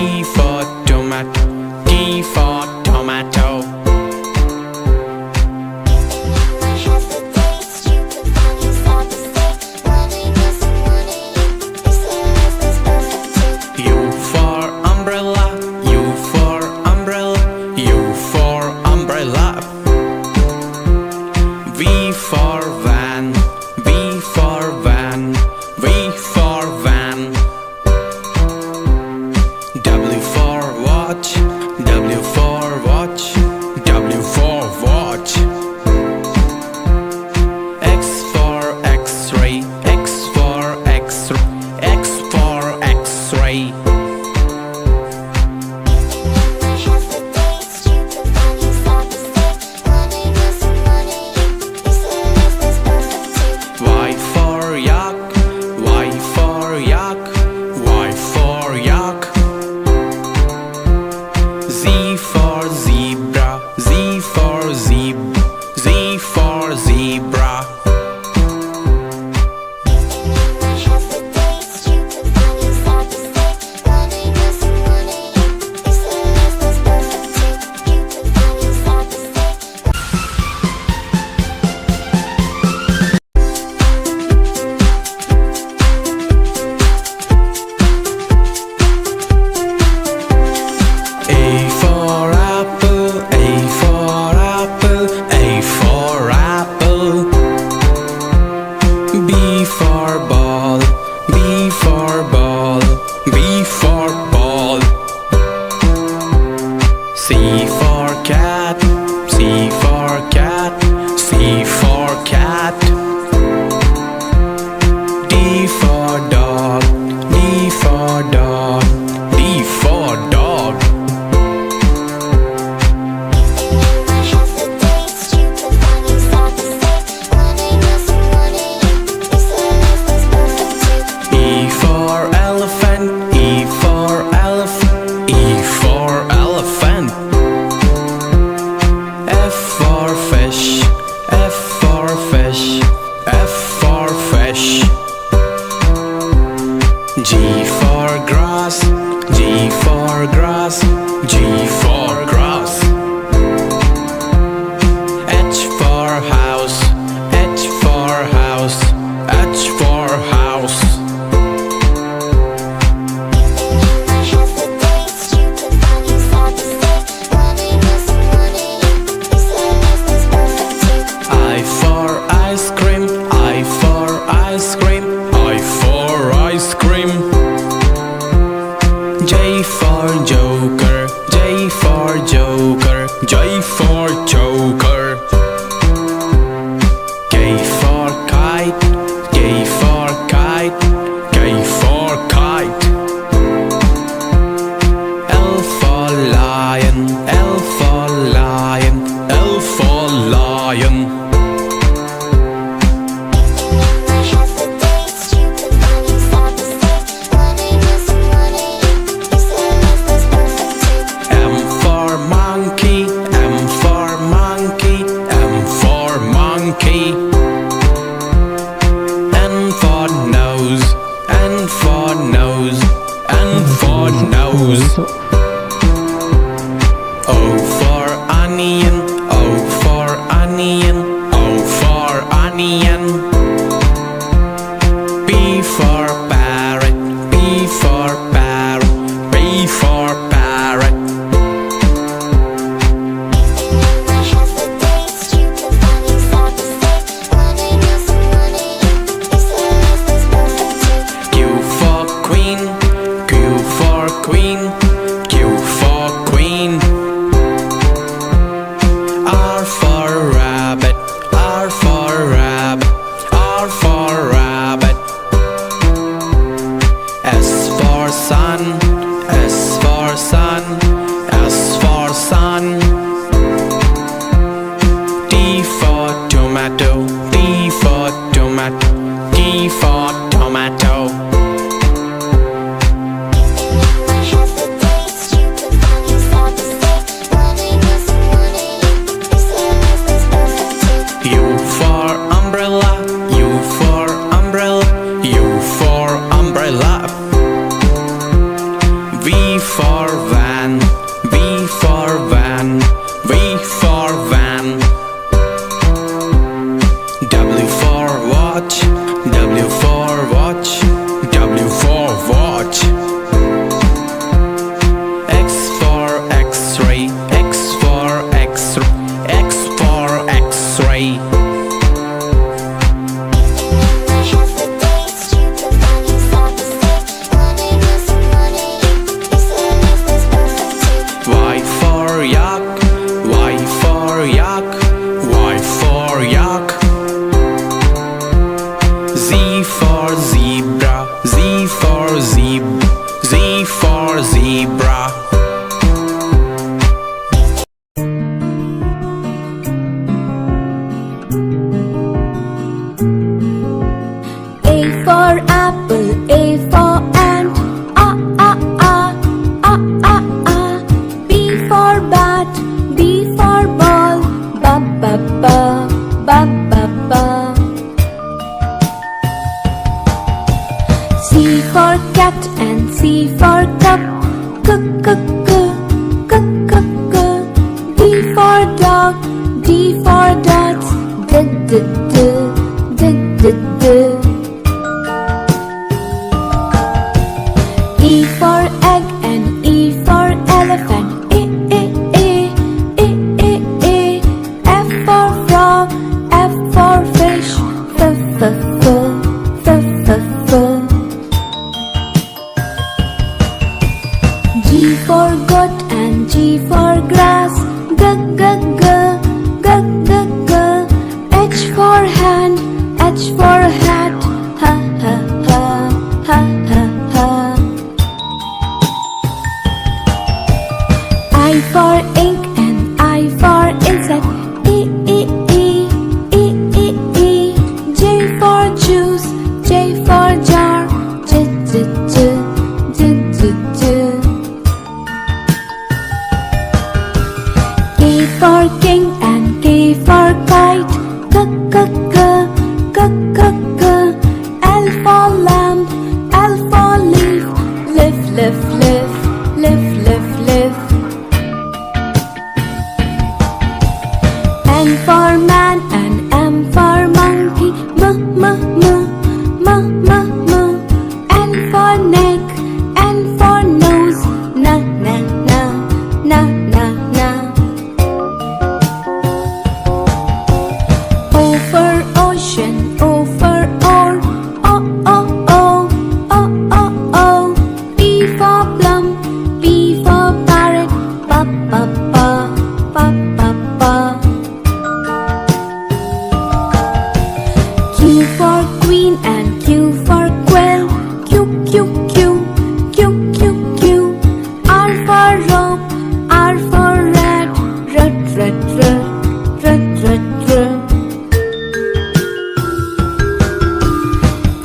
T for tomato, T for tomato. U for umbrella, U for umbrella, U for umbrella. V for van, V for van, V for van. W for watch, W for watch, W for watch. X for X-ray, X for X-ray, X for X-ray. Y for yak, Y for yak, Y for yak. Z for zebra, Z for Z for zebra. A for apple, A for apple, A for apple. B for ball, B for ball, B for ball. C for cat, C for cat, C for cat. D for dog, D for dog, D for dog. E for elephant, E for elephant, E for elephant. F for fish, F for fish, F for fish. G for grass, G for grass, G for grass. H for house, H for house, H for house. I for ice cream, I for ice cream, I for ice cream. J for joker, J for joker, J for joker. K for kite, K for kite, K for kite. L for lion, L for lion, L for lion. M for monkey, M for monkey, M for monkey. N for nose, N for nose, N for nose. O for onion, O for onion, O for onion. P for parrot, P for parrot, P for parrot. Q for queen, Q for queen, Q for queen. for van, V for van, V for van. W for watch, W for watch, W for watch. X for X-ray, X for X-ray, X for X-ray. Y for yak, Y for yak, Y for yak. Z for zebra, Z for Z for zebra. A for apple, A for ant, B for bat, B for ball, ba ba ba, ba ba ba. C for cat and C for cup, c c c, c c c. D for dog, D for dogs, d d d, d d d. E for egg and E for elephant, E E E, E E E. F for frog, F for fish, f f f, f f f. G for goat and G for grass, g g g, g g g. H for hand, H for hat, ha ha ha, ha ha ha. I for ink and I for insect, E E E, E E E. J for juice, J for jar, J J J, J J J. K for king and K for kite, k k k, k k k. L for lamb, L for leaf, lift lift lift, lift lift lift. N for man and M for monkey, m m m, m m m. N for neck, N for nose, na na na, na na na. O for ocean, O for oar, o o o, o o o. P for plum, P for parrot, pa pa pa, pa pa pa. Q for queen and Q for quail, Q Q Q, Q Q Q. R for rope, R for rat, rat rat rat, rat rat rat.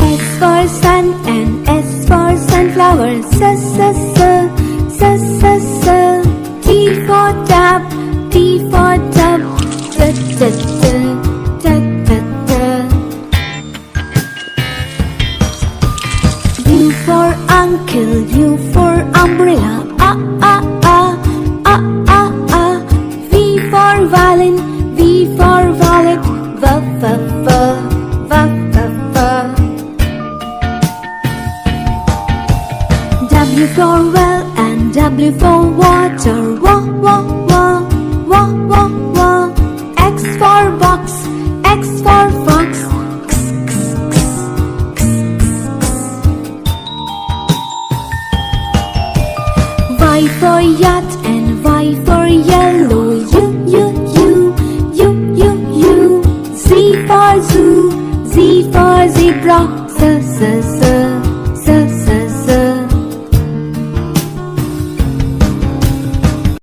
S for sun and S for sunflower, s s s, s s s. T for tap, T for tub, t t t, t t t. U for uncle, U for umbrella, V for violin, V for wallet, v v v, v v v. W for well and W for water, wa wa wa, wa wa wa. X for box, X for fox, x x x, x x x. Y for yacht and Y for yellow, U U U, U U U. Z for zoo, Z for zebra, z z z.